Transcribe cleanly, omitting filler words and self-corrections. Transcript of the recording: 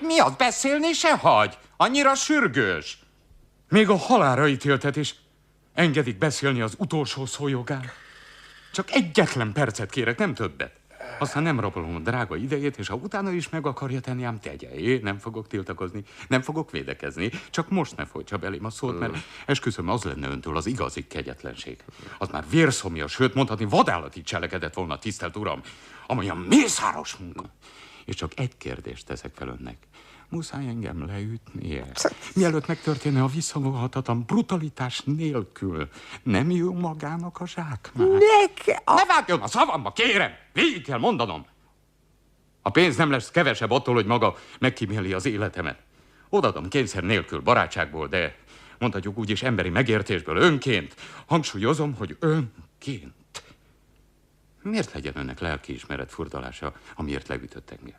Mi az? Beszélni se hagy? Annyira sürgős. Még a halálra ítéltet is engedik beszélni az utolsó szó jogán. Csak egyetlen percet kérek, nem többet. Aztán nem rabolom a drága idejét, és ha utána is meg akarja tenni, ám tegye. Én nem fogok tiltakozni, nem fogok védekezni. Csak most ne folytsa belém a szót, mert esküszöm, az lenne öntől az igazi kegyetlenség. Az már vérszomja, sőt mondhatni vadállati cselekedett volna, tisztelt uram, amolyan mészáros munka. És csak egy kérdést teszek fel önnek. Muszáj engem leütnie. Mielőtt megtörténne a visszavonhatatlan brutalitás nélkül, nem jó magának a zsákmár? Ne vágjon a szavamba, kérem! Végig kell mondanom. A pénz nem lesz kevesebb attól, hogy maga megkíméli az életemet. Odadom kényszer nélkül, barátságból, de mondhatjuk úgy is emberi megértésből, önként. Hangsúlyozom, hogy önként. Miért legyen önnek lelkiismeret furdalása, amiért leütött engem?